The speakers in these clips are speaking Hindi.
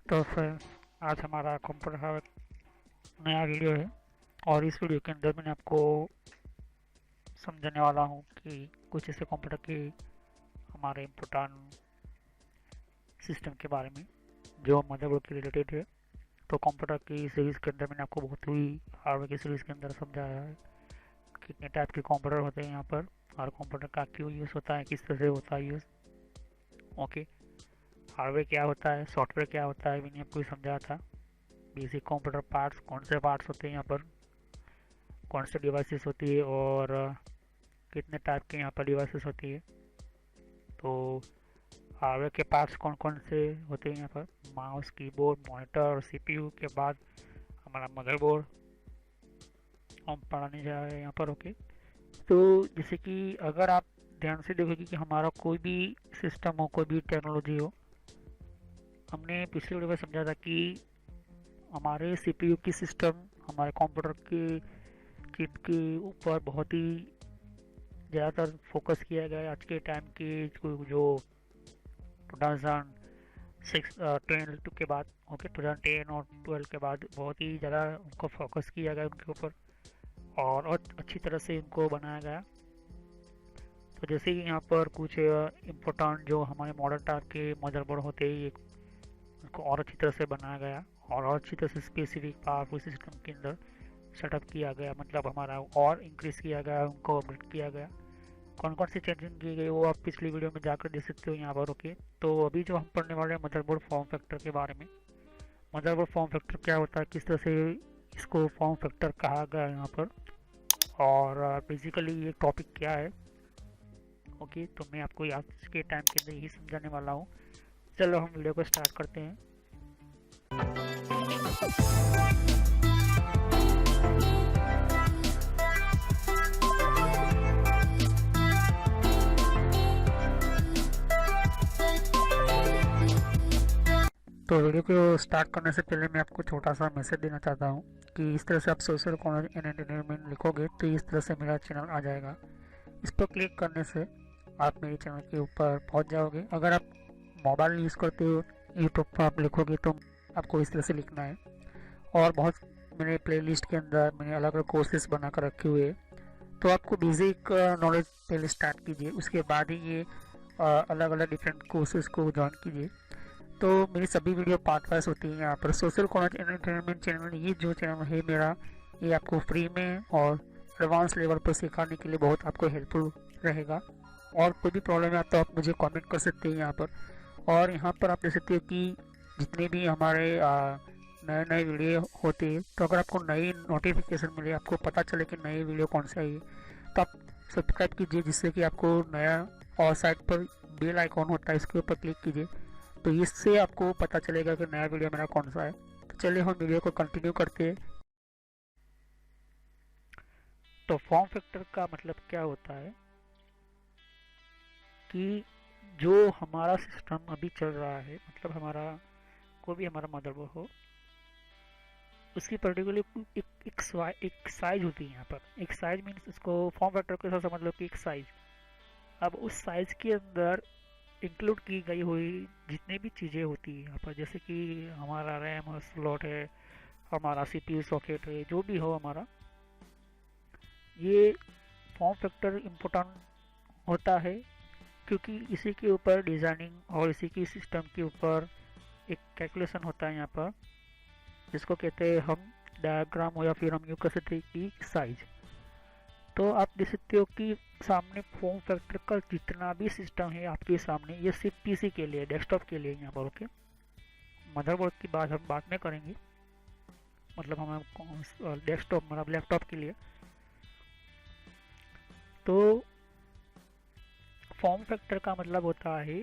तो फिर आज हमारा कंप्यूटर का एक नया वीडियो है। और इस वीडियो के अंदर मैंने आपको समझाने वाला हूँ कि कुछ ऐसे कंप्यूटर के हमारे इम्पोर्टेंट सिस्टम के बारे में जो मदरबोर्ड के रिलेटेड है। तो कंप्यूटर की सीरीज़ के अंदर मैंने आपको बहुत ही हार्डवेयर की सीरीज़ के अंदर समझाया है कितने टाइप के कंप्यूटर होते हैं यहाँ पर, और कंप्यूटर का क्यों यूज़ होता है, किस तरह से होता है यूज़। ओके, हार्डवेयर क्या होता है, सॉफ्टवेयर क्या होता है, मैंने आपको समझाया था। बेसिक कंप्यूटर पार्ट्स, कौन से पार्ट्स होते हैं यहाँ पर, कौन से डिवाइसेस होती है, और कितने टाइप के यहाँ पर डिवाइसेस होती है। तो हार्डवेयर के पार्ट्स कौन कौन से होते हैं यहाँ पर, माउस, कीबोर्ड, मॉनिटर और सीपीयू के बाद हमारा मदरबोर्ड हम पढ़ाने जा रहे हैं यहाँ पर। ओके, तो जैसे कि अगर आप ध्यान से देखोगे कि हमारा कोई भी सिस्टम हो, कोई भी टेक्नोलॉजी हो, हमने पिछले वीडियो में समझा था कि हमारे सीपीयू की सिस्टम हमारे कंप्यूटर के चिप के ऊपर बहुत ही ज़्यादातर फोकस किया गया है आज के टाइम के जो 2006 10 के बाद। ओके, 2010 और 12 के बाद बहुत ही ज़्यादा उनको फोकस किया गया उनके ऊपर, और अच्छी तरह से इनको बनाया गया। तो जैसे कि यहाँ पर कुछ इम्पोर्टेंट जो हमारे मॉडर्न टाइप के मदरबोर्ड होते हैं, उनको और अच्छी तरह से बनाया गया और अच्छी तरह से स्पेसिफिक पावरफुल सिस्टम के अंदर सेटअप किया गया, मतलब हमारा और इंक्रीज़ किया गया, उनको अपडेट किया गया। कौन कौन सी चेंजिंग की गई वो आप पिछली वीडियो में जाकर देख सकते हो यहाँ पर। ओके, तो अभी जो हम पढ़ने वाले हैं मदरबोर्ड फॉर्म फैक्टर के बारे में। मदरबोर्ड फॉर्म फैक्टर क्या होता है, किस तरह से इसको फॉर्म फैक्टर कहा गया है यहाँ पर, और बेसिकली ये टॉपिक क्या है। ओके, तो मैं आपको आज के टाइम के अंदर यही समझाने वाला हूँ। चलो हम वीडियो को स्टार्ट करते हैं। तो वीडियो को स्टार्ट करने से पहले मैं आपको छोटा सा मैसेज देना चाहता हूँ कि इस तरह से आप सोशल कॉलेज एंड एंटरटेनमेंट लिखोगे तो इस तरह से मेरा चैनल आ जाएगा। इस पर क्लिक करने से आप मेरे चैनल के ऊपर पहुँच जाओगे। अगर आप मोबाइल यूज़ करते हो, यूट्यूब पर आप लिखोगे तो आपको इस तरह से लिखना है। और बहुत मेरे प्लेलिस्ट के अंदर मैंने अलग अलग कोर्सेज बना कर रखे हुए हैं। तो आपको बेसिक नॉलेज पहले स्टार्ट कीजिए, उसके बाद ही ये अलग अलग डिफरेंट कोर्सेज को ज्वाइन कीजिए। तो मेरी सभी वीडियो पार्ट वाइज होती है यहाँ पर। सोशल कॉलेज एंटरटेनमेंट चैनल, ये जो चैनल है मेरा, ये आपको फ्री में और एडवांस लेवल पर सिखाने के लिए बहुत आपको हेल्पफुल रहेगा। और कोई भी प्रॉब्लम है तो आप मुझे कमेंट कर सकते हैं यहाँ पर। और यहाँ पर आप देख सकते हो कि जितने भी हमारे नए नए वीडियो होते हैं, तो अगर आपको नई नोटिफिकेशन मिले, आपको पता चले कि नई वीडियो कौन सी आई है, तो आप सब्सक्राइब कीजिए, जिससे कि आपको नया, और साइड पर बेल आइकॉन होता है, इसके ऊपर क्लिक कीजिए, तो इससे आपको पता चलेगा कि नया वीडियो मेरा कौन सा है। तो चलिए हम वीडियो को कंटिन्यू करते हैं। तो फॉर्म फैक्टर का मतलब क्या होता है कि जो हमारा सिस्टम अभी चल रहा है, मतलब हमारा कोई भी हमारा मदरबोर्ड हो, उसकी पर्टिकुलर एक साइज होती है यहाँ पर। एक साइज मीन्स उसको फॉर्म फैक्टर के साथ समझ लो कि एक साइज। अब उस साइज के अंदर इंक्लूड की गई हुई जितनी भी चीज़ें होती है यहाँ पर, जैसे कि हमारा रैम स्लॉट है, हमारा सीपीयू सॉकेट है, जो भी हो हमारा, ये फॉर्म फैक्टर इम्पोर्टेंट होता है, क्योंकि इसी के ऊपर डिज़ाइनिंग और इसी की सिस्टम के ऊपर एक कैलकुलेशन होता है यहाँ पर, जिसको कहते हैं हम डायग्राम, हो या फिर हम यूँ कह सकते हैं कि साइज। तो आप देख सकते हो कि सामने फॉर्म फैक्टर का जितना भी सिस्टम है आपके सामने, ये सिर्फ पीसी के लिए, डेस्कटॉप के लिए यहाँ पर। ओके, मदरबोर्ड की बात हम बाद में करेंगे, मतलब हम डेस्कटॉप मतलब लैपटॉप के लिए। तो फॉर्म फैक्टर का मतलब होता है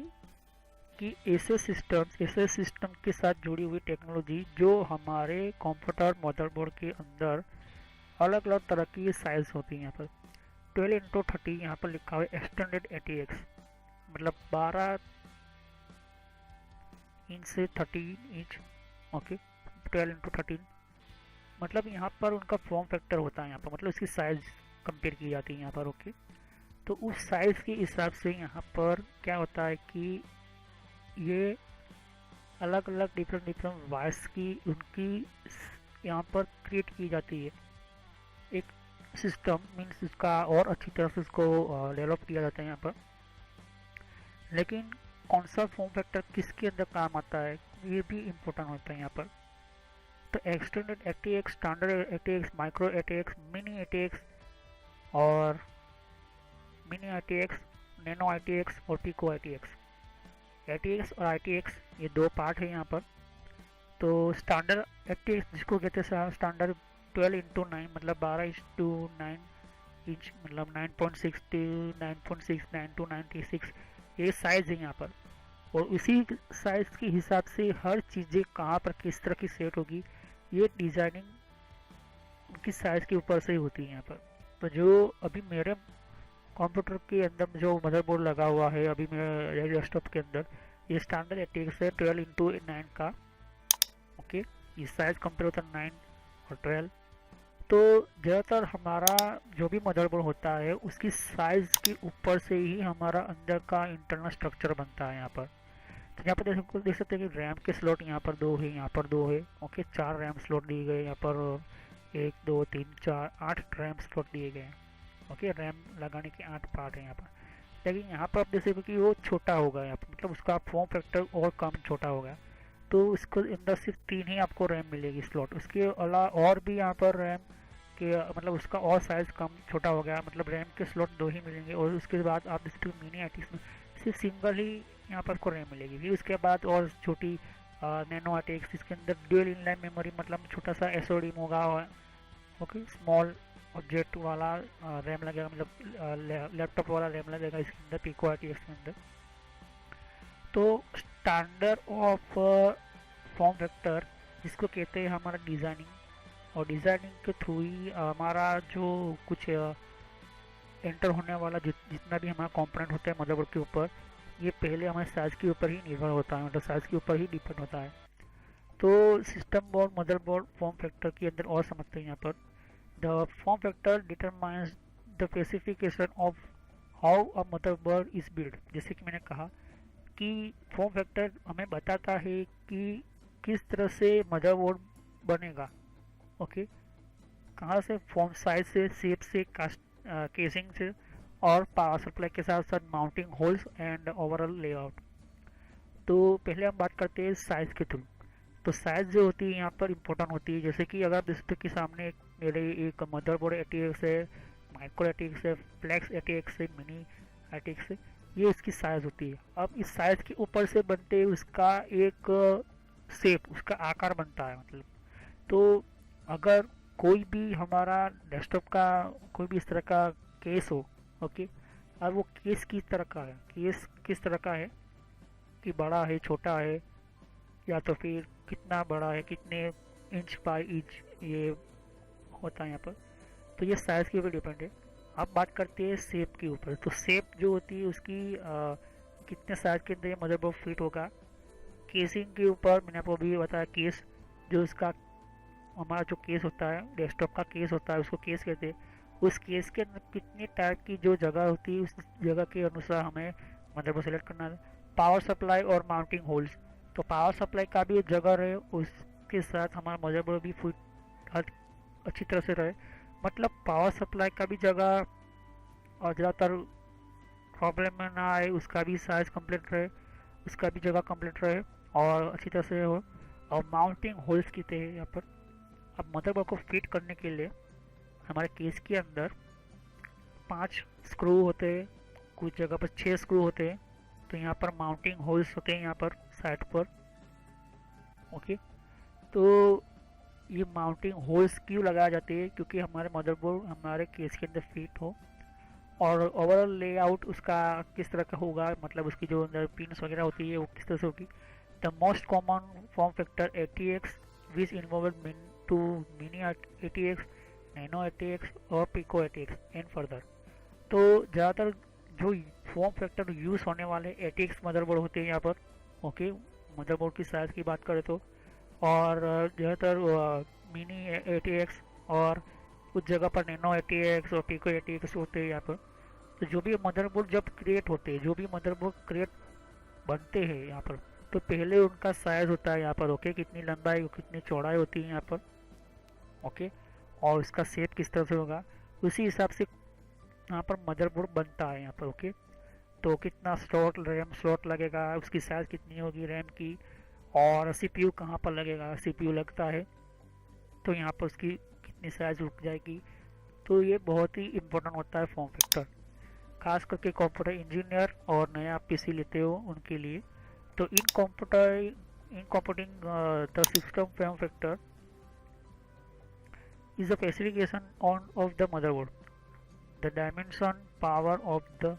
कि ऐसे सिस्टम के साथ जुड़ी हुई टेक्नोलॉजी जो हमारे कंप्यूटर मदरबोर्ड के अंदर अलग अलग तरह की साइज होती है। यहाँ पर 12x30 यहाँ पर लिखा हुआ है एक्सटेंडेड ATX, मतलब 12 इंच से 13 इंच। ओके, 12x13 मतलब यहाँ पर उनका फॉर्म फैक्टर होता है यहाँ पर, मतलब इसकी साइज कंपेयर की जाती है यहाँ पर। ओके, तो उस साइज के हिसाब से यहाँ पर क्या होता है कि ये अलग अलग डिफरेंट डिफरेंट वॉइस की उनकी यहाँ पर क्रिएट की जाती है। एक सिस्टम मीन्स उसका और अच्छी तरह से उसको डेवलप किया जाता है यहाँ पर। लेकिन कौन सा फॉर्म फैक्टर किसके अंदर काम आता है ये भी इम्पोर्टेंट होता है यहाँ पर। तो extended ATX, standard ATX, micro ATX, mini ATX और मिनी ITX, नैनो ITX और पिको ITX। ATX और ITX ये दो पार्ट है यहाँ पर। तो स्टैंडर्ड ATX जिसको कहते हैं स्टैंडर्ड 12x9 मतलब 12:9 इंच मतलब 9.6 to 9.6, 9 to 96 ये साइज़ है यहाँ पर। और उसी साइज़ के हिसाब से हर चीज़ें कहाँ पर किस तरह की सेट होगी ये डिज़ाइनिंग उनकी साइज़ के ऊपर से ही होती है यहाँ पर। तो जो अभी मेरे कंप्यूटर के अंदर जो मदरबोर्ड लगा हुआ है अभी मेरे डेस्कटॉप के अंदर ये स्टैंडर्ड ATX है 12x9 का। ओके, ये साइज़ कंपेयर होता है 9 और 12। तो ज़्यादातर हमारा जो भी मदरबोर्ड होता है उसकी साइज़ के ऊपर से ही हमारा अंदर का इंटरनल स्ट्रक्चर बनता है यहाँ पर। तो यहाँ पर देख सकते हैं कि रैम के स्लॉट यहाँ पर 2 है, यहाँ पर 2 है। ओके, 4 रैम स्लॉट दिए गए यहाँ पर, 1 2 3 4 8 रैम स्लॉट दिए गए हैं। ओके, रैम लगाने के 8 पार्ट है यहाँ पर। लेकिन यहाँ पर आप देख सकते हो कि वो छोटा होगा यहाँ पर, मतलब उसका फॉर्म फैक्टर और कम छोटा होगा। तो इसको अंदर सिर्फ 3 ही आपको रैम मिलेगी स्लॉट, उसके अलावा और भी यहाँ पर रैम के मतलब उसका और साइज़ कम छोटा हो गया, मतलब रैम के स्लॉट 2 ही मिलेंगे। और उसके बाद आप देख सकते हो मिनी ITX में सिर्फ सिंगल ही यहाँ पर आपको रैम मिलेगी। फिर उसके बाद और छोटी नैनो ITX इसके अंदर ड्यूल इनलाइन मेमोरी मतलब छोटा सा SOD होगा। ओके, स्मॉल ऑब्जेक्ट वाला रैम लगेगा, मतलब लैपटॉप वाला रैम लगेगा इसके अंदर पिको ITX के अंदर। तो स्टैंडर्ड ऑफ फॉर्म फैक्टर जिसको कहते हैं हमारा डिज़ाइनिंग, और डिज़ाइनिंग के थ्रू ही हमारा जो कुछ एंटर होने वाला जितना भी हमारा कंपोनेंट होता है मदरबोर्ड के ऊपर ये पहले हमारे साइज़ के ऊपर ही निर्भर होता है, मतलब साइज़ के ऊपर ही डिपेंड होता है। तो system board motherboard form factor के अंदर और समझते हैं यहाँ पर। The form factor determines the specification of how a motherboard is build. जैसे कि मैंने कहा कि फॉर्म फैक्टर हमें बताता है कि किस तरह से मदरबोर्ड बनेगा। ओके, कहाँ से, फॉर्म साइज से, शेप से, कास्ट केसिंग से और पावर सप्लाई के साथ साथ mounting holes and overall layout. तो पहले हम बात करते हैं साइज़ के थ्रू। तो साइज़ जो होती है यहाँ पर इम्पोर्टेंट होती है। जैसे कि अगर डिस्प्ले के सामने मेरे एक मदरबोर्ड ATX है, माइक्रो ATX है, फ्लेक्स ATX है, मिनी ATX है, ये इसकी साइज़ होती है। अब इस साइज़ के ऊपर से बनते उसका एक शेप, उसका आकार बनता है मतलब। तो अगर कोई भी हमारा डेस्कटॉप का कोई भी इस तरह का केस हो, ओके, और वो केस किस तरह का है, केस किस तरह का है कि बड़ा है, छोटा है, या तो फिर कितना बड़ा है, कितने इंच बाई इंच ये होता है यहाँ पर। तो ये साइज़ के ऊपर डिपेंड है। अब बात करते हैं शेप के ऊपर। तो शेप जो होती है उसकी कितने साइज़ के अंदर ये मदरबोर्ड फिट होगा। केसिंग के ऊपर मैंने आपको अभी बताया, केस जो उसका हमारा जो केस होता है, डेस्कटॉप का केस होता है, उसको केस कहते हैं। उस केस के अंदर कितने टाइप की जो जगह होती है उस जगह के अनुसार हमें मदरबोर्ड सेलेक्ट करना है। पावर सप्लाई और माउंटिंग होल्स, तो पावर सप्लाई का भी एक जगह रहे, उसके साथ हमारा मदरबोर्ड भी फिट अच्छी तरह से रहे। मतलब पावर सप्लाई का भी जगह और ज़्यादातर प्रॉब्लम में ना आए, उसका भी साइज़ कंप्लीट रहे, उसका भी जगह कंप्लीट रहे और अच्छी तरह से हो। और माउंटिंग होल्स कहते हैं यहाँ पर। अब मदरबोर्ड को फिट करने के लिए हमारे केस के अंदर 5 स्क्रू होते हैं, कुछ जगह पर 6 स्क्रू होते हैं। तो यहाँ पर माउंटिंग होल्स होते हैं यहाँ पर साइड पर। ओके, तो ये माउंटिंग होल्स क्यों लगाए जाते हैं, क्योंकि हमारे मदरबोर्ड हमारे केस के अंदर फिट हो। और ओवरऑल लेआउट उसका किस तरह का होगा, मतलब उसकी जो अंदर पिन्स वगैरह होती है वो किस तरह से होगी। The most common form factor ATX which involve to mini ATX, nano ATX और पिको ATX एंड फर्दर। तो ज़्यादातर जो फॉर्म फैक्टर यूज़ होने वाले ATX मदरबोर्ड होते हैं यहाँ पर। ओके, मदरबोर्ड की साइज़ की बात करें तो, और ज़्यादातर मिनी ATX और कुछ जगह पर नैनो ATX और पिको ATX होते हैं यहाँ पर। तो जो भी मदरबोर्ड जब क्रिएट होते हैं, जो भी मदरबोर्ड क्रिएट बनते हैं यहाँ पर, तो पहले उनका साइज होता है यहाँ पर, ओके, कितनी लंबाई और कितनी चौड़ाई होती है यहाँ पर, ओके, और उसका शेप किस तरह से होगा, उसी हिसाब से यहाँ पर मदरबोर्ड बनता है यहाँ पर, ओके। तो कितना स्लॉट, रैम स्लॉट लगेगा, उसकी साइज़ कितनी होगी रैम की, और सीपीयू कहाँ पर लगेगा, सीपीयू लगता है तो यहाँ पर उसकी कितनी साइज़ रुक जाएगी। तो ये बहुत ही इम्पोर्टेंट होता है फॉर्म फैक्टर, खास करके कंप्यूटर इंजीनियर और नया पीसी लेते हो उनके लिए। तो in computing the system form factor is the specification on of the motherboard, the dimension power of the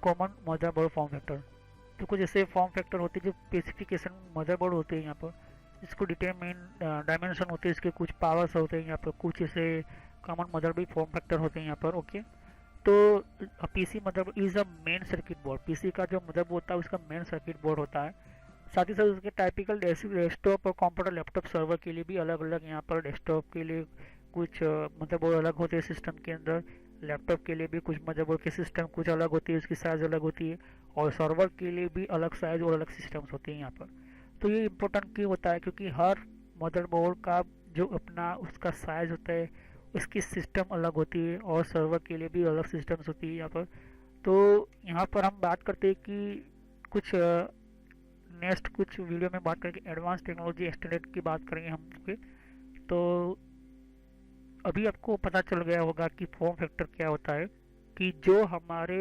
common motherboard form factor। तो कुछ ऐसे फॉर्म फैक्टर होते हैं जो स्पेसिफिकेशन मदरबोर्ड होते हैं यहाँ पर, इसको डिटरमिन डायमेंशन होते हैं, इसके कुछ पावर्स होते हैं यहाँ पर, कुछ ऐसे कॉमन मदरबोर्ड फॉर्म फैक्टर होते हैं यहाँ पर, ओके। तो PC motherboard is a main circuit board, PC का जो मदरबोर्ड होता है उसका मेन सर्किट बोर्ड होता है। साथ ही साथ उसके टाइपिकल डेस्कटॉप और कंप्यूटर लैपटॉप सर्वर के लिए भी अलग अलग यहाँ पर, डेस्कटॉप के लिए कुछ मदरबोर्ड अलग होते हैं सिस्टम के अंदर, लैपटॉप के लिए भी कुछ मदरबोर्ड के सिस्टम कुछ अलग होती है, उसकी साइज़ अलग होती है, और सर्वर के लिए भी अलग साइज़ और अलग सिस्टम्स होते हैं यहाँ पर। तो ये इम्पोर्टेंट क्यों होता है, क्योंकि हर मदरबोर्ड का जो अपना उसका साइज़ होता है, उसकी सिस्टम अलग होती है, और सर्वर के लिए भी अलग सिस्टम्स होती है यहाँ पर। तो यहाँ पर हम बात करते हैं कि कुछ नेक्स्ट कुछ वीडियो में बात करेंगे एडवांस टेक्नोलॉजी स्टैंडर्ड की बात करेंगे हम, ओके। तो अभी आपको पता चल गया होगा कि फॉर्म फैक्टर क्या होता है, कि जो हमारे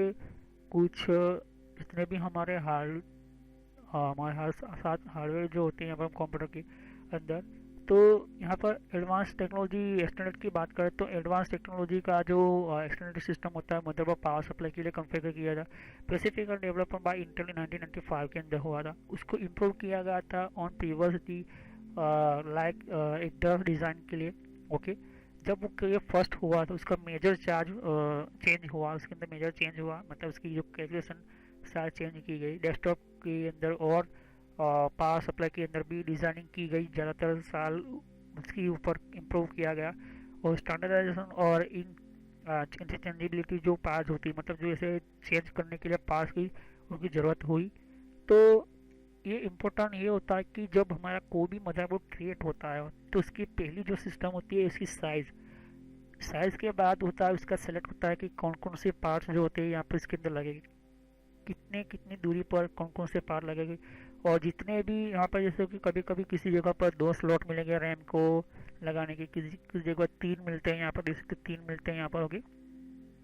कुछ जितने भी हमारे हमारे साथ हार्डवेयर जो होते हैं कंप्यूटर के अंदर, तो यहाँ पर एडवांस टेक्नोलॉजी स्टैंडर्ड की बात करें तो एडवांस टेक्नोलॉजी का जो स्टैंडर्ड सिस्टम होता है मदरबोर्ड पावर सप्लाई के लिए कॉन्फ़िगर किया था, स्पेसिफिकली डेवलपमेंट बाय इंटेल 1995 के अंदर हुआ था। उसको इम्प्रूव किया गया था ऑन प्रीवियसली लाइक एक डर डिज़ाइन के लिए, ओके। जब वो ये फर्स्ट हुआ तो उसका मेजर चार्ज चेंज हुआ, उसके अंदर मेजर चेंज हुआ, मतलब उसकी जो कैलकुलेशन साइज चेंज की गई, डेस्कटॉप के अंदर और पावर सप्लाई के अंदर भी डिज़ाइनिंग की गई, ज़्यादातर साल उसके ऊपर इम्प्रूव किया गया, और स्टैंडर्डाइजेशन और इन इंटरचेंजेबिलिटी जो पार्ट्स होती है, मतलब जो ऐसे चेंज करने के लिए पार्ट्स की उनकी ज़रूरत हुई। तो ये इम्पोर्टेंट ये होता है कि जब हमारा कोई भी मदरबोर्ड क्रिएट होता है तो उसकी पहली जो सिस्टम होती है उसकी साइज़ के बाद होता है उसका सेलेक्ट होता है कि कौन कौन से पार्ट्स जो होते हैं यहाँ पर इसके अंदर लगेंगे, कितनी दूरी पर कौन कौन से पार्ट लगेंगे, और जितने भी यहाँ पर जैसे कि कभी कभी किसी जगह पर 2 स्लॉट मिलेंगे रैम को लगाने के, किसी जगह 3 मिलते हैं यहाँ पर, देख सकते 3 मिलते हैं यहाँ पर, ओके।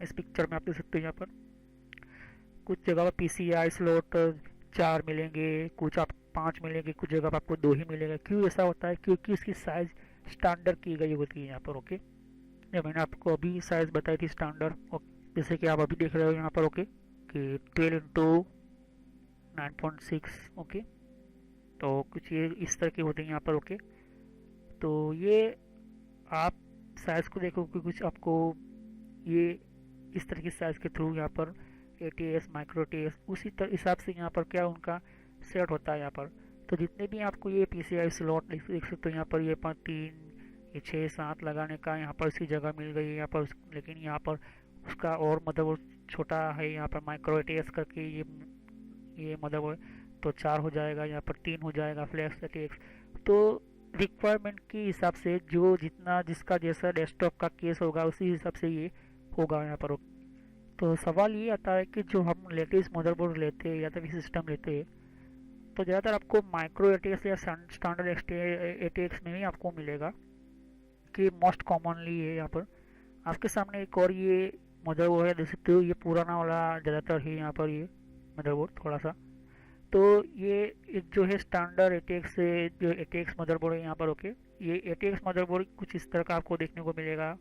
इस पिक्चर में आप देख सकते हैं यहाँ पर कुछ जगह पर PCI स्लॉट 4 मिलेंगे, कुछ आप 5 मिलेंगे, कुछ जगह पर आपको 2 ही मिलेगा। क्यों ऐसा होता है, क्योंकि इसकी साइज़ स्टैंडर्ड की गई होती है यहाँ पर, ओके। ये मैंने आपको अभी साइज़ बताई थी स्टैंडर्ड, जैसे कि आप अभी देख रहे हो यहाँ पर, ओके, कि 12 इंटू 9.6, ओके। तो कुछ ये इस तरह के होते हैं यहाँ पर, ओके। तो ये आप साइज़ को देखो कि कुछ आपको ये इस तरह की साइज़ के थ्रू यहाँ पर ATS माइक्रो ATS उसी तरह हिसाब से यहाँ पर क्या उनका सेट होता है यहाँ पर। तो जितने भी आपको ये PCI स्लॉट देख सकते हो यहाँ पर, ये 3 ये 6 7 लगाने का यहाँ पर उसकी जगह मिल गई है यहाँ पर, लेकिन यहाँ पर उसका और मदरबोर्ड छोटा है यहाँ पर माइक्रो ATS करके ये मदरबोर्ड, तो 4 हो जाएगा, यहाँ पर 3 हो जाएगा फ्लैश ATX। तो रिक्वायरमेंट के हिसाब से जो जितना जिसका जैसा डेस्कटॉप का केस होगा उसी हिसाब से ये होगा यहाँ पर। तो सवाल ये आता है कि जो हम लेटेस्ट मदरबोर्ड लेते हैं या तो भी सिस्टम लेते हैं तो ज़्यादातर आपको माइक्रो ATX या स्टैंडर्ड ATX में ही आपको मिलेगा, कि मोस्ट कॉमनली है यहाँ पर। आपके सामने एक और ये मदरबोर्ड है, देख सकते हो, ये पुराना वाला ज़्यादातर है यहाँ पर ये मदरबोर्ड थोड़ा सा। तो ये एक जो है स्टैंडर्ड ATX से जो ATX मदरबोर्ड है यहाँ पर, ओके। ये ATX मदरबोर्ड कुछ इस तरह का आपको देखने को मिलेगा,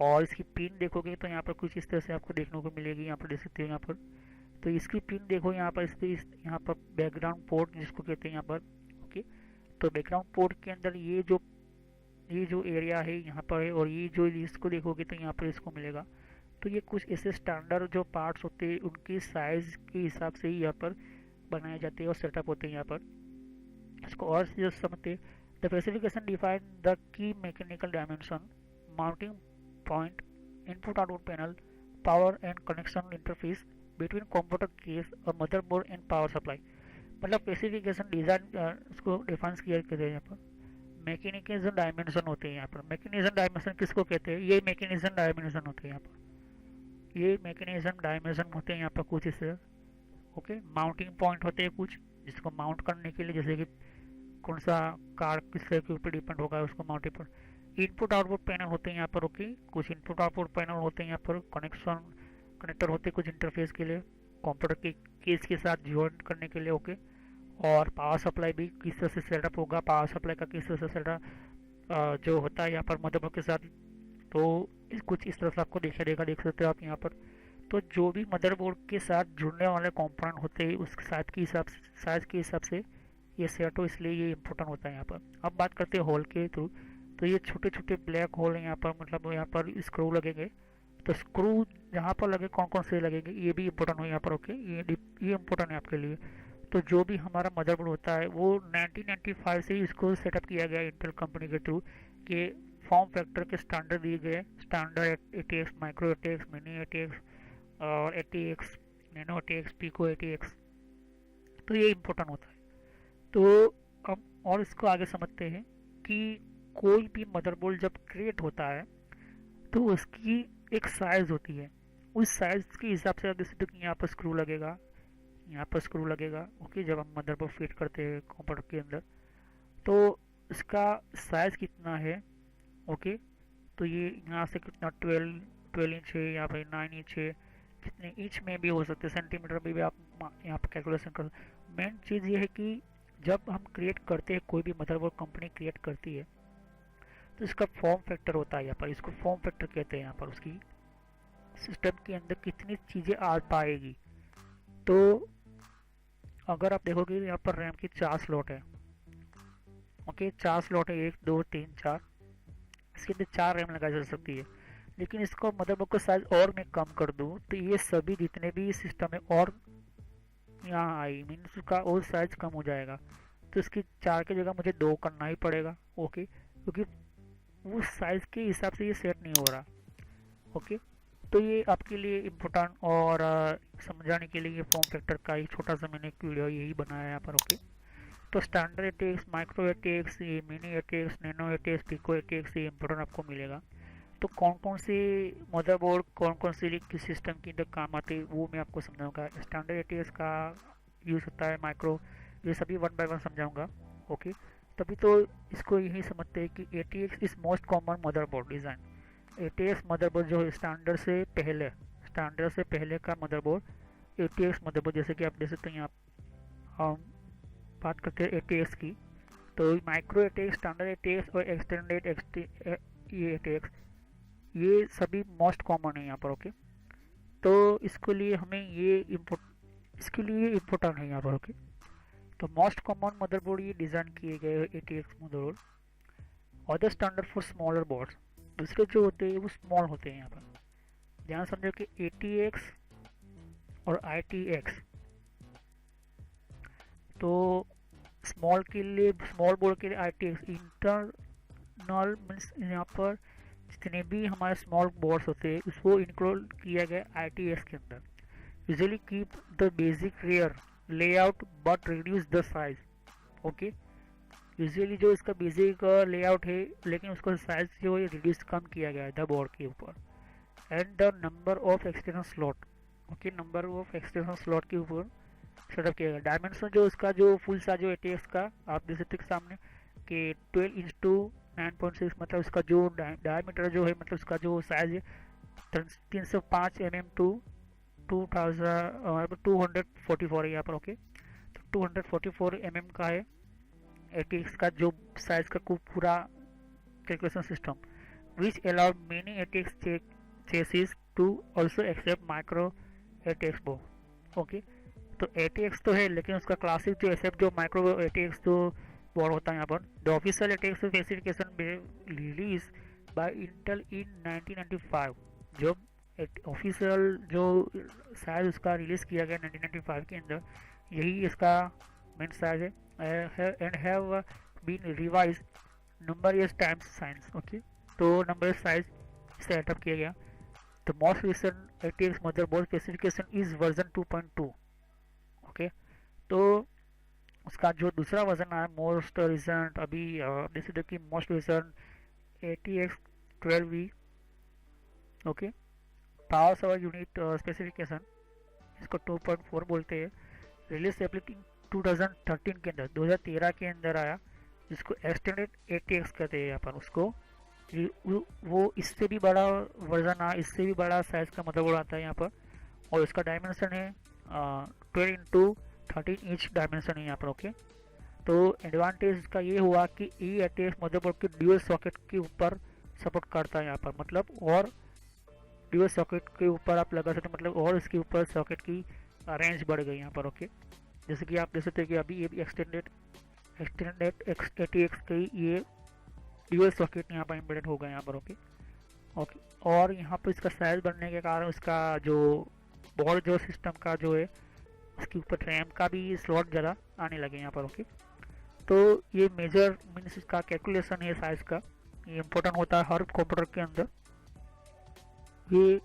और इसकी पिन देखोगे तो यहाँ पर कुछ इस तरह से आपको देखने को मिलेगी, यहाँ पर देख सकते हो यहाँ पर। तो इसकी पिन देखो यहाँ पर, यहाँ पर बैकग्राउंड पोर्ट जिसको कहते हैं यहाँ पर, ओके। तो बैकग्राउंड पोर्ट के अंदर ये जो एरिया है यहाँ पर है, और ये जो इसको देखोगे तो यहाँ पर इसको मिलेगा। तो ये कुछ ऐसे स्टैंडर्ड जो पार्ट्स होते हैं उनकी साइज़ के हिसाब से ही यहाँ पर बनाए जाते हैं और सेटअप होते हैं यहाँ पर। इसको और जो समझते हैं, the specification define the key mechanical dimension, mounting point, input output panel, power and connection interface between computer case or motherboard and power supply। मतलब स्पेसिफिकेशन डिज़ाइन उसको डिफाइन किया कहते हैं यहाँ पर। मैकेनिज्म डायमेंशन होते हैं यहाँ पर। मैकेनिज्म डायमेंशन किसको कहते हैं? ये मैकेनिज्म डायमेंशन होते हैं यहाँ पर। ये मैकेनिज्म डायमेंशन होते हैं यहाँ पर कुछ इसे। ओके, माउंटिंग पॉइंट होते हैं कुछ, जिसको माउंट करने के लिए, जैसे कि कौन सा कार किसके के ऊपर डिपेंड होगा उसको माउंटिंग पर। इनपुट आउटपुट पैनल होते हैं यहाँ पर। ओके, कुछ इनपुट आउटपुट पैनल होते हैं यहाँ पर। कनेक्टर होते हैं कुछ इंटरफेस के लिए, कंप्यूटर के केस के साथ ज्वाइन करने के लिए। ओके, और पावर सप्लाई भी किस तरह से सेटअप होगा, पावर सप्लाई का किस तरह से सेटअप जो होता है यहाँ पर मदरबोर्ड के साथ। तो कुछ इस तरह से आपको देख सकते हो आप यहाँ पर। तो जो भी मदरबोर्ड के साथ जुड़ने वाले कंपोनेंट होते हैं उस साइज के हिसाब से ये सेट हो, इसलिए ये इम्पोर्टेंट होता है यहाँ पर। अब बात करते हैं होल के थ्रू। तो ये छोटे छोटे ब्लैक होल हैं यहाँ पर, मतलब यहाँ पर स्क्रू लगेंगे। तो स्क्रू जहाँ पर लगे कौन कौन से लगेंगे ये भी इम्पोर्टेंट हो यहाँ पर। ओके, ये इम्पोर्टेंट है आपके लिए। तो जो भी हमारा मदरबोर्ड होता है वो 1995 से ही इसको सेटअप किया गया इंटेल कंपनी के थ्रू कि फॉर्म फैक्टर के स्टैंडर्ड दिए गए। Standard ATX, micro ATX, mini ATX और ATX, nano ATX, pico ATX। तो ये इम्पोर्टेंट होता है। तो अब और इसको आगे समझते हैं कि कोई भी मदरबोर्ड जब क्रिएट होता है तो उसकी एक साइज़ होती है। उस साइज़ के हिसाब से आप देख सकते हो कि यहाँ पर स्क्रू लगेगा, यहाँ पर स्क्रू लगेगा। ओके, जब हम मदरबोर्ड फिट करते हैं कंप्यूटर के अंदर तो इसका साइज़ कितना है। ओके, तो ये यहाँ से कितना 12 इंच है, यहाँ पर 9 इंच है, कितने इंच में भी हो सकते हैं, सेंटीमीटर में भी आप यहाँ पर कैलकुलेशन कर। मेन चीज़ ये है कि जब हम क्रिएट करते हैं, कोई भी मदरबोर्ड कंपनी क्रिएट करती है तो इसका फॉर्म फैक्टर होता है यहाँ पर। इसको फॉर्म फैक्टर कहते हैं यहाँ पर। उसकी सिस्टम के अंदर कितनी चीज़ें आ पाएगी। तो अगर आप देखोगे यहाँ पर रैम की 4 स्लॉट है। ओके, 4 स्लॉट है, 1 2 3 4। इसके अंदर 4 रैम लगाई जा सकती है। लेकिन इसको मदरबोर्ड का साइज और मैं कम कर दूँ तो ये सभी जितने भी सिस्टम है और यहाँ आई मीन्स उसका और साइज कम हो जाएगा। तो इसकी 4 की जगह मुझे 2 करना ही पड़ेगा। ओके, क्योंकि उस साइज के हिसाब से ये सेट नहीं हो रहा। ओके, तो ये आपके लिए इम्पोर्टेंट और समझाने के लिए ये फॉर्म फैक्टर का एक छोटा सा मैंने एक वीडियो यही बनाया है यहाँ पर। ओके, तो स्टैंडर्ड ATX, माइक्रो ATX, ये mini ATX, nano ATX, pico ATX, ये इम्पोर्टेंट आपको मिलेगा। तो कौन कौन सी मदरबोर्ड कौन कौन सी किस सिस्टम के अंदर काम आते हैं वो मैं आपको समझाऊंगा। स्टैंडर्ड ATX का यूज़ होता है, माइक्रो, ये सभी 1 बाय 1 समझाऊंगा। ओके, तभी तो इसको यही समझते हैं कि ATX is most common motherboard design. ATX motherboard जो स्टैंडर्ड से पहले का मदरबोर्ड ATX मदरबोर्ड, जैसे कि आप देख सकते हैं। हम बात करते हैं ATX की, तो माइक्रो ATX, स्टैंडर्ड ATX और एक्सटेंडेड ATX, ये सभी मोस्ट कॉमन है यहाँ पर। ओके, तो इसके लिए इम्पोर्टेंट है यहाँ पर। ओके, तो मोस्ट कॉमन मदरबोर्ड ये डिज़ाइन किए गए ATX motherboard. Other standard for smaller boards, दूसरे जो होते हैं वो स्मॉल होते हैं यहाँ पर। ध्यान समझो कि ATX और ITX, तो स्मॉल बोर्ड के लिए ITX इंटरनल मीन्स यहाँ पर जितने भी हमारे स्मॉल बोर्ड्स होते हैं उसको इंक्लूड किया गया ITX के अंदर। Usually keep the basic rear layout but reduce the size. Okay, usually जो इसका बेसिक लेआउट है लेकिन उसका साइज जो है रिड्यूस कम किया गया है द बोर्ड के ऊपर। And the number of external slot, okay, number of external slot के ऊपर सेटअप किया गया। डायमेंशन जो उसका जो फुल साइज जो ATX का आप देख सकते हैं सामने कि 12 इंच टू 9.6, मतलब उसका जो डायमीटर जो है, मतलब उसका जो साइज है 305 mm टू 244 है यहाँ पर। ओके, तो 244 mm का है ATX का जो साइज का पूरा calculation system, which allow many ATX chassis to also accept micro ATX board. Okay, तो ATX तो है लेकिन उसका क्लासिक जो एक्सेप्ट जो माइक्रो ATX जो बोर्ड होता है यहाँ पर। The official ATX specification release by Intel in 1995, जब ऑफिशियल जो साइज उसका रिलीज किया गया 1995 के अंदर, यही इसका मेन साइज है and have been revise number times since. Okay, तो नंबर साइज सेटअप किया गया। The most recent ATX motherboard specification is version 2.2। Okay, तो उसका जो दूसरा वर्जन आया मोस्ट रिसेंट, अभी जैसे देखिए most recent ATX 12V, okay. Power सवर यूनिट स्पेसिफिकेशन, इसको 2.4 बोलते हैं। रिलीज एप्लीकेशन 2013 के अंदर, 2013 के अंदर आया, जिसको एक्सटेंडेड ATX कहते हैं यहाँ पर उसको। वो इससे भी बड़ा वर्जन आ, इससे भी बड़ा साइज का मदरबोर्ड आता है यहाँ पर, और इसका डायमेंशन है 12x13 इंच डायमेंशन है यहाँ पर, ओके। तो एडवांटेज इसका ये हुआ कि ATX मदरबोर्ड के ड्यूअल सॉकेट के ऊपर सपोर्ट करता है यहाँ पर, मतलब और ड्यूअल सॉकेट के ऊपर आप लगा सकते, मतलब और इसके ऊपर सॉकेट की रेंज बढ़ गई यहाँ पर, ओके। जैसे कि आप देख सकते हैं कि अभी ये एक्सटेंडेड एक्सटेंडेड ATX के ये ड्यूअल सॉकेट यहाँ पर एम्बेडेड होगा यहाँ पर, ओके ओके। और यहाँ पर इसका साइज बढ़ने के कारण उसका जो बोर्ड जो सिस्टम का जो है, इसके ऊपर रैम का भी स्लॉट ज़्यादा आने लगे यहाँ पर, ओके। तो ये मेजर मीन्स इसका कैलकुलेशन है साइज़ का, ये इम्पोर्टेंट होता है हर कंप्यूटर के अंदर। ये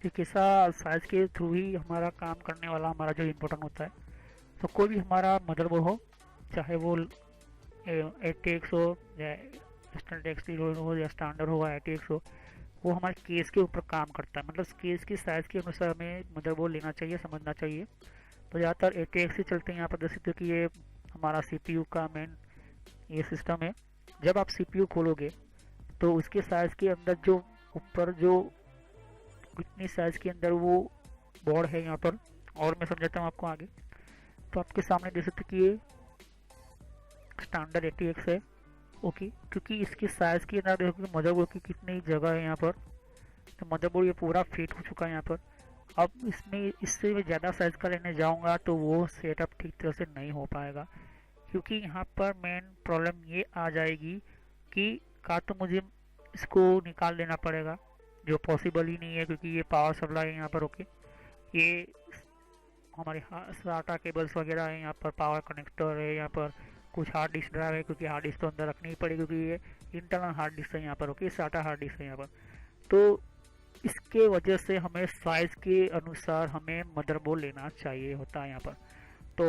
एक ऐसा साइज़ के थ्रू ही हमारा काम करने वाला हमारा जो इम्पोर्टेंट होता है। तो कोई भी हमारा मदरबोर्ड हो, चाहे वो ATX हो या स्टैंडर्ड हो या स्टैंडर्ड हो या ATX हो, वो हमारे केस के ऊपर काम करता है, मतलब केस की साइज़ के अनुसार हमें मदरबोर्ड लेना चाहिए, समझना चाहिए। तो ज़्यादातर ATX ही चलते हैं यहाँ पर। देख सकते हो कि ये हमारा CPU का मेन ये सिस्टम है। जब आप CPU खोलोगे तो उसके साइज़ के अंदर जो ऊपर जो कितनी साइज़ के अंदर वो बोर्ड है यहाँ पर, और मैं समझाता हूँ आपको आगे। तो आपके सामने देख सकते कि ये स्टैंडर्ड ATX है, ओके। क्योंकि इसके साइज़ के अंदर देखो कि मदरबोर्ड की कितनी जगह है यहाँ पर, तो मदरबोर्ड ये पूरा फिट हो चुका है यहाँ पर। अब इसमें इससे मैं ज़्यादा साइज़ का लेने जाऊँगा तो वो सेटअप ठीक तरह से नहीं हो पाएगा, क्योंकि यहाँ पर मेन प्रॉब्लम ये आ जाएगी कि का तो मुझे इसको निकाल देना पड़ेगा, जो पॉसिबल ही नहीं है, क्योंकि ये पावर सप्लाई है यहाँ पर, ओके। ये हमारे SATA केबल्स वगैरह है यहाँ पर, पावर कनेक्टर है यहाँ पर, कुछ हार्ड डिस्क ड्राइव है, क्योंकि हार्ड डिस्क तो अंदर रखनी ही पड़ेगी, क्योंकि ये इंटरनल हार्ड डिस्क है यहाँ पर, ओके। SATA हार्ड डिस्क है यहाँ पर। तो इसके वजह से हमें साइज़ के अनुसार हमें मदरबोर्ड लेना चाहिए होता है यहाँ पर। तो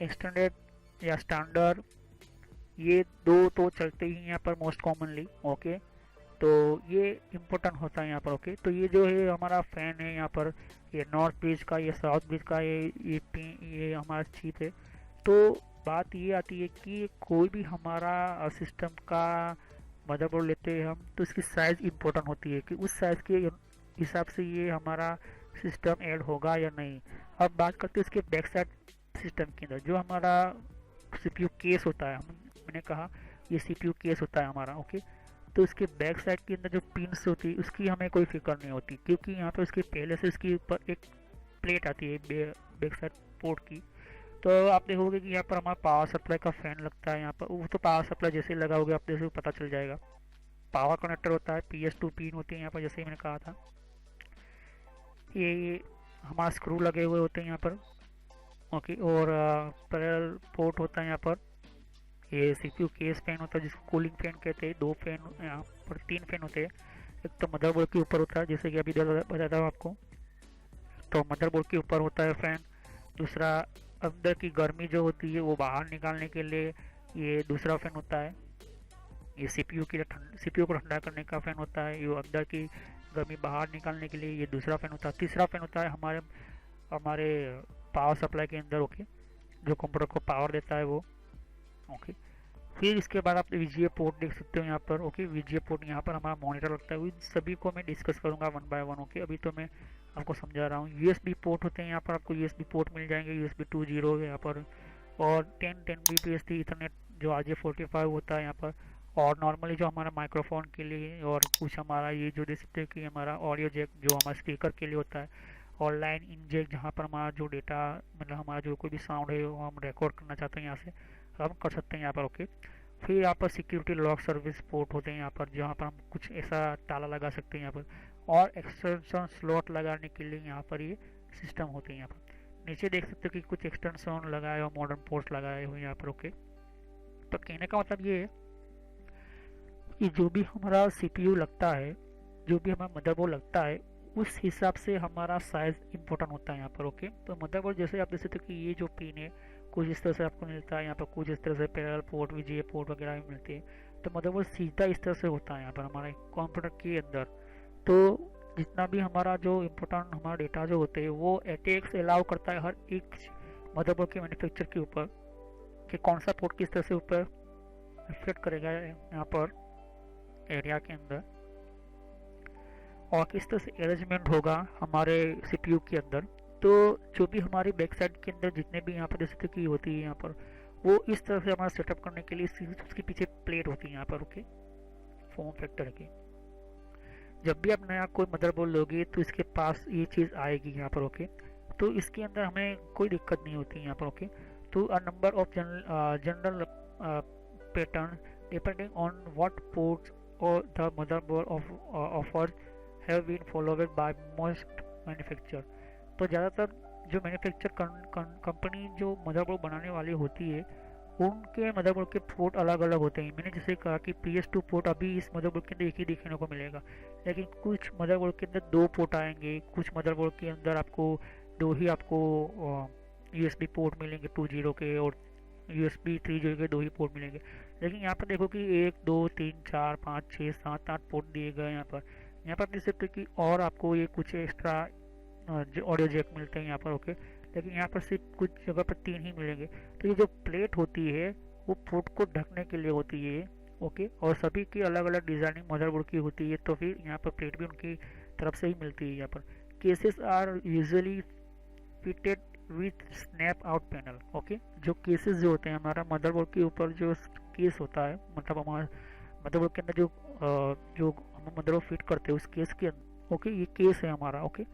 एक्सटेंडेड या स्टैंडर्ड ये दो तो चलते ही यहाँ पर मोस्ट कॉमनली, ओके। तो ये इम्पोर्टेंट होता है यहाँ पर, ओके। तो ये जो है हमारा फ़ैन है यहाँ पर, ये नॉर्थ ब्रिज का, ये साउथ ब्रिज का, ये हमारा चिप है। तो बात ये आती है कि कोई भी हमारा सिस्टम का मदरबोर्ड लेते हैं हम, तो इसकी साइज़ इम्पोर्टेंट होती है कि उस साइज़ के हिसाब से ये हमारा सिस्टम ऐड होगा या नहीं। अब बात करते हैं इसके बैक साइड सिस्टम के अंदर, जो हमारा CPU केस होता है, मैंने कहा ये CPU केस होता है हमारा, ओके। तो इसके बैक साइड के अंदर जो पिन्स होती है उसकी हमें कोई फिक्र नहीं होती, क्योंकि यहाँ पर उसके पहले से इसके ऊपर एक प्लेट आती है बैक साइड पोर्ट की। तो आप देखोगे कि यहाँ पर हमारा पावर सप्लाई का फैन लगता है यहाँ पर, वो तो पावर सप्लाई जैसे ही लगाओगे आप जैसे पता चल जाएगा। पावर कनेक्टर होता है, PS2 पिन होती है यहाँ पर, जैसे ही मैंने कहा था। ये हमारा स्क्रू लगे हुए होते हैं यहाँ पर, ओके। और पैरेलल पोर्ट होता है यहाँ पर। ये CPU केस फैन होता है, जिसको कूलिंग फैन कहते हैं। दो फैन यहाँ पर, तीन फैन होते हैं। एक तो मदरबोर्ड के ऊपर होता है, जैसे कि अभी बताता हूँ आपको। तो मदरबोर्ड के ऊपर होता है फैन। दूसरा अंदर की गर्मी जो होती है वो बाहर निकालने के लिए ये दूसरा फैन होता है। ये CPU को ठंडा करने का फैन होता है। ये अंदर की गर्मी बाहर निकालने के लिए ये दूसरा फैन होता है। तीसरा फैन होता है हमारे हमारे पावर सप्लाई के अंदर, ओके, जो कंप्यूटर को पावर देता है वो, ओके। फिर इसके बाद आप VGA पोर्ट देख सकते हो यहाँ पर, ओके। VGA पोर्ट यहाँ पर हमारा मॉनिटर लगता है। इन सभी को मैं डिस्कस करूँगा वन बाय वन, ओके। अभी तो मैं आपको समझा रहा हूँ। USB पोर्ट होते हैं यहाँ पर, आपको USB पोर्ट मिल जाएंगे, USB 2.0 यहाँ पर। और 10 Mbps की इथरनेट जो RJ45 होता है यहाँ पर। और नॉर्मली जो हमारा माइक्रोफोन के लिए, और कुछ हमारा ये जो देख सकते हैं कि हमारा ऑडियो जैक जो हमारा स्पीकर के लिए होता है। और लाइन इन जैक, जहाँ पर हमारा जो डेटा, मतलब हमारा जो कोई भी साउंड है वो हम रिकॉर्ड करना चाहते हैं यहाँ से हम कर सकते हैं यहाँ पर, ओके। फिर यहाँ पर सिक्योरिटी लॉक सर्विस पोर्ट होते हैं यहाँ पर, जहाँ पर हम कुछ ऐसा ताला लगा सकते हैं यहाँ पर। और एक्सटेंशन स्लॉट लगाने के लिए यहाँ पर ये सिस्टम होते हैं यहाँ पर। नीचे देख सकते हो कि कुछ एक्सटेंशन लगाए हुए, मॉडर्न पोर्ट लगाए हुए यहाँ पर, ओके। तो कहने का मतलब ये है कि जो भी हमारा CPU लगता है, जो भी हमारा मदरबोर्ड लगता है, उस हिसाब से हमारा साइज़ इम्पोर्टेंट होता है यहाँ पर, ओके। तो मदरबोर्ड जैसे आप देख सकते हो कि ये जो पिन है कुछ इस तरह से आपको मिलता है यहाँ पर, कुछ इस तरह से पैरेलल पोर्ट वीजीए पोर्ट वगैरह भी मिलती है। तो मदरबोर्ड सीधा इस तरह से होता है यहाँ पर हमारे कंप्यूटर के अंदर। तो जितना भी हमारा जो इम्पोर्टेंट हमारा डेटा जो होते हैं वो ATX अलाउ करता है हर एक मदरबोर्ड के मैन्युफैक्चर के ऊपर कि कौन सा पोर्ट किस तरह से ऊपर रिफ्लेक्ट करेगा यहाँ पर एरिया के अंदर, और किस तरह से अरेंजमेंट होगा हमारे CPU के अंदर। तो जो भी हमारी बैक साइड के अंदर जितने भी यहाँ पर जैसे की होती है यहाँ पर, वो इस तरह से हमारा सेटअप करने के लिए उसके पीछे प्लेट होती है यहाँ पर, ओके, फॉर्म फैक्टर की। जब भी आप नया कोई मदरबोर्ड लोगे तो इसके पास ये चीज़ आएगी यहाँ पर, ओके। तो इसके अंदर हमें कोई दिक्कत नहीं होती यहाँ पर, ओके। तो a number of general pattern depending on what ports और the motherboard offers have been followed by most manufacturer. तो ज़्यादातर जो मैन्युफैक्चर कंपनी जो मदरबोर्ड बनाने वाली होती है उनके मदरबोर्ड के पोर्ट अलग अलग होते हैं। मैंने जैसे कहा कि PS2 पोर्ट अभी इस मदरबोर्ड के अंदर एक ही देखने को मिलेगा, लेकिन कुछ मदरबोर्ड के अंदर 2 पोर्ट आएंगे, कुछ मदरबोर्ड के अंदर आपको 2 ही आपको USB पोर्ट मिलेंगे 2.0 के, और USB 3.0 के 2 ही पोर्ट मिलेंगे। लेकिन यहाँ पर देखो कि 1 2 3 4 5 6 7 8 पोर्ट दिए गए हैं यहाँ पर देख सकते कि, और आपको ये कुछ एक्स्ट्रा जो ऑडियो जैक मिलते हैं यहाँ पर, ओके। लेकिन यहाँ पर सिर्फ कुछ जगह पर 3 ही मिलेंगे। तो ये जो प्लेट होती है वो पोर्ट को ढकने के लिए होती है, ओके। और सभी की अलग अलग डिजाइनिंग मदरबोर्ड की होती है, तो फिर यहाँ पर प्लेट भी उनकी तरफ से ही मिलती है यहाँ पर। Cases are usually fitted with snap out panel, okay. जो केसेस जो होते हैं हमारा मदरबोर्ड के ऊपर जो केस होता है, मतलब हमारा मदरबोर्ड के अंदर जो हम मदरबोर्ड फिट करते हैं उस केस के अंदर, ओके, ये केस है हमारा, ओके।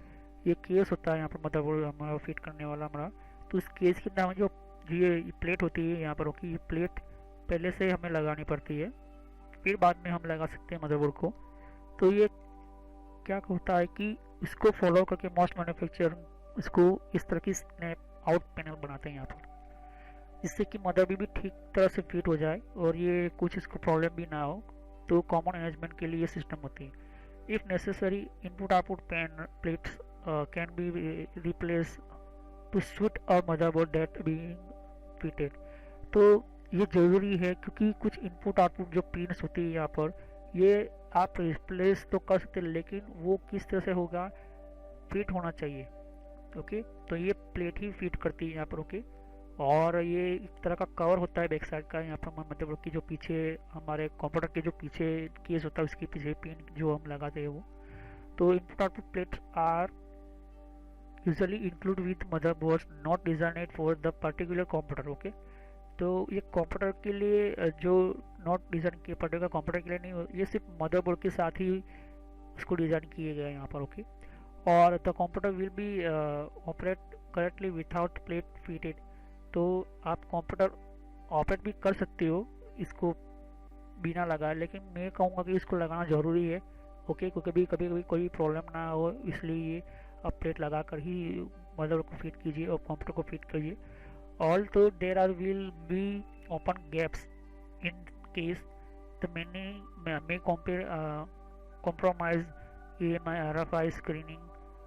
ये केस होता है यहाँ पर मदरबोर्ड हमारा फिट करने वाला हमारा। तो इस केस के अंदर जो ये प्लेट होती है यहाँ पर, ओके, ये प्लेट पहले से हमें लगानी पड़ती है, फिर बाद में हम लगा सकते हैं मदरबोर्ड को। तो ये क्या होता है कि इसको फॉलो करके मोस्ट मैन्युफैक्चरर इसको इस तरह की स्नैप आउट पैनल बनाते हैं यहाँ पर, जिससे कि मदरबोर्ड भी ठीक तरह से फिट हो जाए और ये कुछ इसको प्रॉब्लम भी ना हो। तो कॉमन अरेंजमेंट के लिए ये सिस्टम होती है। If necessary input output plates can be replaced to suit a motherboard that being fitted। तो ये ज़रूरी है क्योंकि कुछ इनपुट आउटपुट जो पिन्स होती है यहाँ पर, ये आप रिप्लेस तो कर सकते हैं, लेकिन वो किस तरह से होगा, फिट होना चाहिए, ओके। तो ये प्लेट ही फिट करती है यहाँ पर, ओके। और ये एक तरह का कवर होता है बैक साइड का यहाँ पर मदरबोर्ड की, जो पीछे हमारे कंप्यूटर के जो पीछे केस होता है उसके पीछे पिन जो हम लगाते हैं वो। तो input output plates are usually include with motherboards not designed for the particular computer, okay. तो ये कंप्यूटर के लिए जो नॉट डिज़ाइन किए पर्टिकुलर कंप्यूटर के लिए नहीं, ये सिर्फ मदरबोर्ड के साथ ही उसको डिज़ाइन किए गए यहाँ पर, ओके। और the computer will be operate correctly without plate fitted. तो आप कंप्यूटर ऑपरेट भी कर सकते हो इसको बिना लगाए, लेकिन मैं कहूँगा कि इसको लगाना ज़रूरी है, ओके, क्योंकि कभी कभी कोई प्रॉब्लम ना हो, इसलिए आप प्लेट लगा कर ही मदरबोर्ड को फिट कीजिए और कंप्यूटर को फिट करिए। Also there are will be open gaps in case the may compromise EMI RFI screening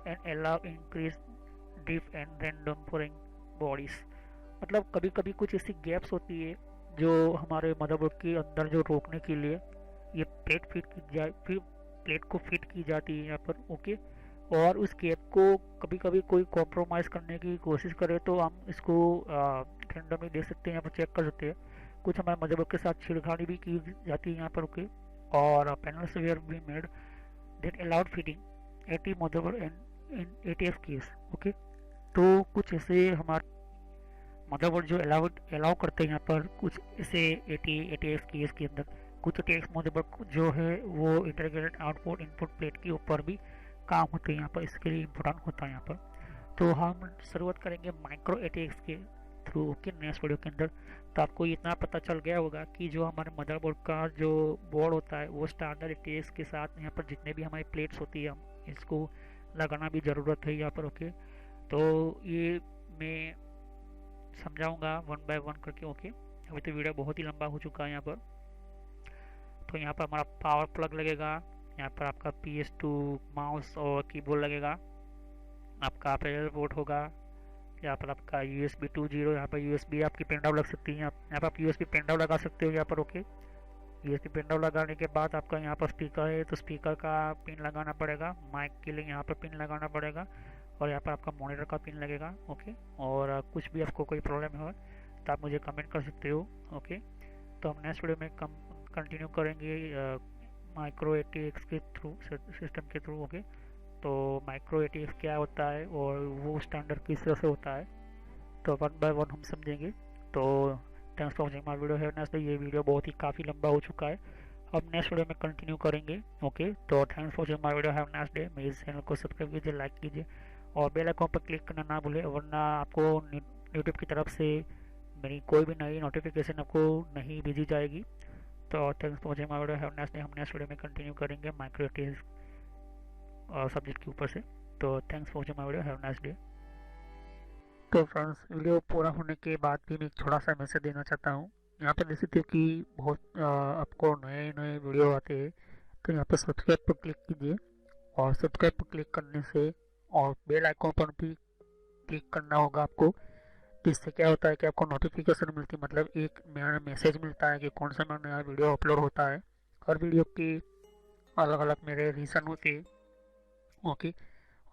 and allow increased drift and random pouring bodies। मतलब कभी कभी कुछ ऐसी गैप्स होती है जो हमारे मदरबोर्ड के अंदर जो रोकने के लिए ये प्लेट फिट की जाए, फिर प्लेट को फिट की जाती है यहाँ पर, ओके। और उस गैप को कभी कभी कोई कॉम्प्रोमाइज़ करने की कोशिश करे तो हम इसको रैंडमली देख सकते हैं, यहाँ पर चेक कर सकते हैं। कुछ हमारे मदरबोर्ड के साथ छेड़खानी भी की जाती है यहाँ पर, ओके। और panels where be made that allowed fitting AT motherboard and in ATX case, okay. तो कुछ ऐसे हमारे मदरबोर्ड जो अलाउ करते हैं यहाँ पर, कुछ ऐसे ATX केस के अंदर कुछ ATX मदरबोर्ड जो है वो इंटीग्रेटेड आउटपुट इनपुट प्लेट के ऊपर भी काम होते हैं यहाँ पर, इसके लिए इम्पोर्टेंट होता है यहाँ पर। तो हम शुरुआत करेंगे माइक्रो ATX के थ्रू, ओके, नेक्स्ट वीडियो के अंदर। तो आपको इतना पता चल गया होगा कि जो हमारे मदरबोर्ड का जो बोर्ड होता है वो स्टैंडर्ड ATX के साथ यहाँ पर जितने भी हमारी प्लेट्स होती है हम इसको लगाना भी ज़रूरत है यहाँ पर, ओके। तो ये मैं समझाऊंगा 1 बाय 1 करके, ओके। अभी तो वीडियो बहुत ही लंबा हो चुका है यहाँ पर। तो यहाँ पर हमारा पावर प्लग लगेगा, यहाँ पर आपका PS2 माउस और कीबोर्ड लगेगा, आपका पैरेलल पोर्ट होगा, यहाँ पर आपका USB 2.0, यहाँ पर USB आपकी पेन ड्राइव लग सकती है, यहाँ पर आप USB पेन ड्राइव लगा सकते हो यहाँ पर। ओके, USB पेन ड्राइव लगाने के बाद आपका यहाँ पर स्पीकर है, तो स्पीकर का पिन लगाना पड़ेगा। माइक के लिए यहाँ पर पिन लगाना पड़ेगा, और यहाँ पर आपका मॉनिटर का पिन लगेगा। ओके, और कुछ भी आपको कोई प्रॉब्लम हो तो आप मुझे कमेंट कर सकते हो। ओके, तो हम नेक्स्ट वीडियो में कंटिन्यू करेंगे माइक्रो ATX के थ्रू, सिस्टम के थ्रू। ओके, तो माइक्रो ATX क्या होता है और वो स्टैंडर्ड किस तरह से होता है, तो वन बाय वन हम समझेंगे। तो thanks for watching my video. Have nice day. ये वीडियो बहुत ही काफ़ी लंबा हो चुका है, अब नेक्स्ट वीडियो में कंटिन्यू करेंगे। ओके, तो thanks for watching my video. Have nice day. मेरे चैनल को सब्सक्राइब कीजिए, लाइक कीजिए और बेल आइकन पर क्लिक करना ना भूलें, वरना आपको यूट्यूब की तरफ से मेरी कोई भी नई नोटिफिकेशन आपको नहीं भेजी जाएगी। तो thanks for watching my video. Have nice day. हम नेक्स्ट वीडियो में कंटिन्यू करेंगे माइक्रो ATX सब्जेक्ट के ऊपर से। तो thanks for watching my video. Have nice day. तो फ्रेंड्स, वीडियो पूरा होने के बाद भी मैं एक छोटा सा मैसेज देना चाहता हूँ। यहाँ पर देख सकते हो कि बहुत आपको नए नए वीडियो आते हैं, तो यहाँ पर सब्सक्राइब पर क्लिक कीजिए, और सब्सक्राइब पर क्लिक करने से और बेल आइकन पर भी क्लिक करना होगा आपको। इससे क्या होता है कि आपको नोटिफिकेशन मिलती है, मतलब एक मेरा मैसेज मिलता है कि कौन सा नया वीडियो अपलोड होता है। हर वीडियो की अलग अलग मेरे रीज़न होते हैं। ओके,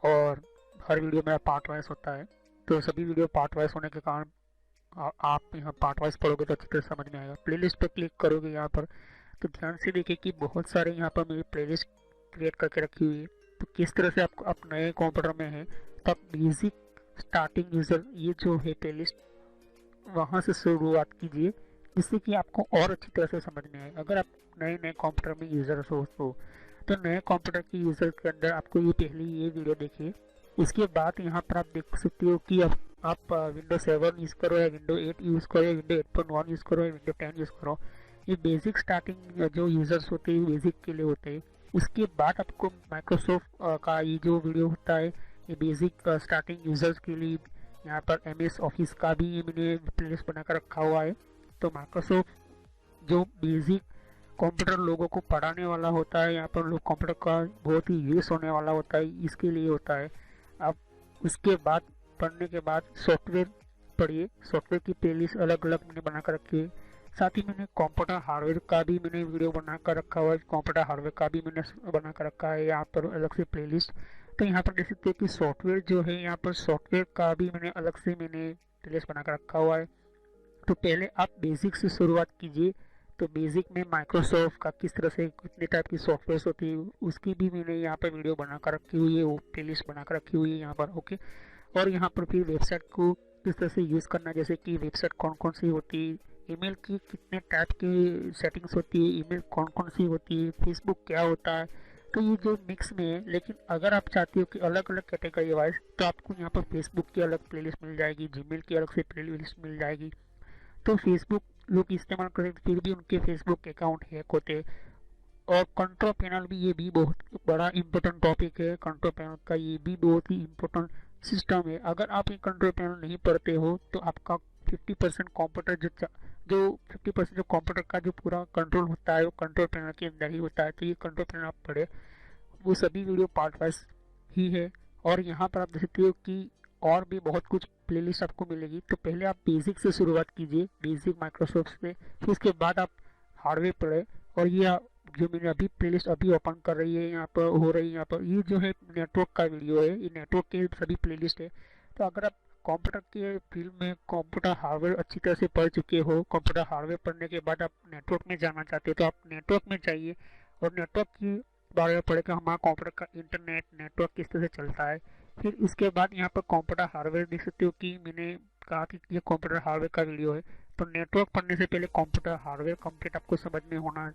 और हर वीडियो मेरा पार्ट वाइज होता है, तो सभी वीडियो पार्ट वाइज होने के कारण आप यहाँ पार्ट वाइज पढ़ोगे तो अच्छी तरह समझ में आएगा। प्लेलिस्ट पर क्लिक करोगे यहाँ पर, तो ध्यान से देखिए कि बहुत सारे यहाँ पर मेरी प्लेलिस्ट क्रिएट करके रखी हुई है। तो किस तरह से आपको, आप नए कंप्यूटर में हैं तो आप बेसिक स्टार्टिंग यूज़र, ये जो है प्लेलिस्ट, वहाँ से शुरुआत कीजिए, जिससे कि आपको और अच्छी तरह से समझ में आए। अगर आप नए नए कंप्यूटर में यूज़र हो तो नए कंप्यूटर के यूज़र के अंदर आपको ये पहले ये वीडियो देखिए। इसके बाद यहाँ पर आप देख सकते हो कि आप विंडो 7 यूज़ करो या विंडो 8 यूज़ करो या विंडो 8.1 यूज़ करो या विंडो 10 यूज़ करो। ये बेसिक स्टार्टिंग जो यूज़र्स होते हैं बेसिक के लिए होते हैं। उसके बाद आपको माइक्रोसॉफ्ट का ये जो वीडियो होता है ये बेसिक स्टार्टिंग यूज़र्स के लिए, यहाँ पर MS ऑफिस का भी ये मैंने प्लेलिस्ट बनाकर रखा हुआ है। तो माइक्रोसॉफ्ट जो बेसिक कंप्यूटर लोगों को पढ़ाने वाला होता है, यहाँ पर लोग कंप्यूटर का बहुत ही यूज़ होने वाला होता है, इसके लिए होता है। अब उसके बाद पढ़ने के बाद सॉफ्टवेयर पढ़िए, सॉफ्टवेयर की प्लेलिस्ट अलग अलग मैंने बना कर रखी है। साथ ही मैंने कंप्यूटर हार्डवेयर का भी मैंने वीडियो बना कर रखा हुआ है, कंप्यूटर हार्डवेयर का भी मैंने बना कर रखा है यहाँ पर अलग से प्लेलिस्ट। तो यहाँ पर देख सकते हैं कि सॉफ्टवेयर जो है, यहाँ पर सॉफ्टवेयर का भी मैंने अलग से प्लेलिस्ट बना कर रखा हुआ है। तो पहले आप बेसिक से शुरुआत कीजिए। तो बेसिक में माइक्रोसॉफ्ट का किस तरह से कितने टाइप की सॉफ्टवेयर होती है उसकी भी मैंने यहाँ पर वीडियो बनाकर रखी हुई है, वो प्लेलिस्ट बनाकर रखी हुई है यहाँ पर। ओके, और यहाँ पर फिर वेबसाइट को किस तरह से यूज़ करना, जैसे कि वेबसाइट कौन कौन सी होती है, ईमेल की कितने टाइप की सेटिंग्स होती है, ईमेल कौन कौन सी होती है, फेसबुक क्या होता है। तो ये जो मिक्स में है, लेकिन अगर आप चाहते हो कि अलग अलग कैटेगरी वाइज, तो आपको यहाँ पर फेसबुक की अलग प्लेलिस्ट मिल जाएगी, जीमेल की अलग से प्लेलिस्ट मिल जाएगी। तो फेसबुक लोग इस्तेमाल करें फिर भी उनके फेसबुक अकाउंट हैक होते। और कंट्रोल पैनल भी, ये भी बहुत बड़ा इम्पोर्टेंट टॉपिक है। कंट्रोल पैनल का ये भी बहुत ही इम्पोर्टेंट सिस्टम है। अगर आप ये कंट्रोल पैनल नहीं पढ़ते हो तो आपका 50% कंप्यूटर जो 50% जो कंप्यूटर का जो पूरा कंट्रोल होता है वो कंट्रोल पैनल के अंदर ही होता है। तो ये कंट्रोल पैनल आप पढ़े, वो सभी वीडियो पार्ट वाइज ही है। और यहाँ पर आप देख सकते हो कि और भी बहुत कुछ प्लेलिस्ट आपको मिलेगी। तो पहले आप बेसिक से शुरुआत कीजिए, बेसिक माइक्रोसॉफ्ट से, फिर उसके बाद आप हार्डवेयर पढ़े। और ये जो मैंने अभी प्लेलिस्ट अभी ओपन कर रही है यहाँ पर हो रही है, यहाँ पर ये जो है नेटवर्क का वीडियो है, ये नेटवर्क के सभी प्लेलिस्ट है। तो अगर आप कंप्यूटर के फील्ड में कंप्यूटर हार्डवेयर अच्छी तरह से पढ़ चुके हो, कंप्यूटर हार्डवेयर पढ़ने के बाद आप नेटवर्क में जाना चाहते हो, तो आप नेटवर्क में जाइए और नेटवर्क की बारे में पढ़े कि हमारा कंप्यूटर का इंटरनेट नेटवर्क किस तरह से चलता है। फिर इसके बाद यहाँ पर कंप्यूटर हार्डवेयर देख सकते हो कि मैंने कहा कि ये कंप्यूटर हार्डवेयर का वीडियो है। तो नेटवर्क पढ़ने से पहले कंप्यूटर हार्डवेयर कंप्लीट आपको समझ में होना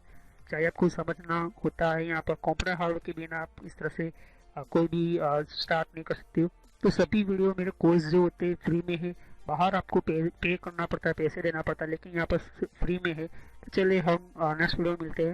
चाहिए, आपको समझना होता है। यहाँ पर कंप्यूटर हार्डवेयर के बिना आप इस तरह से कोई भी स्टार्ट नहीं कर सकते हो। तो सभी वीडियो मेरे कोर्स जो होते हैं फ्री में है, बाहर आपको पे करना पड़ता है, पैसे देना पड़ता है, लेकिन यहाँ पर फ्री में है। तो चलिए हम नेक्स्ट वीडियो में मिलते हैं।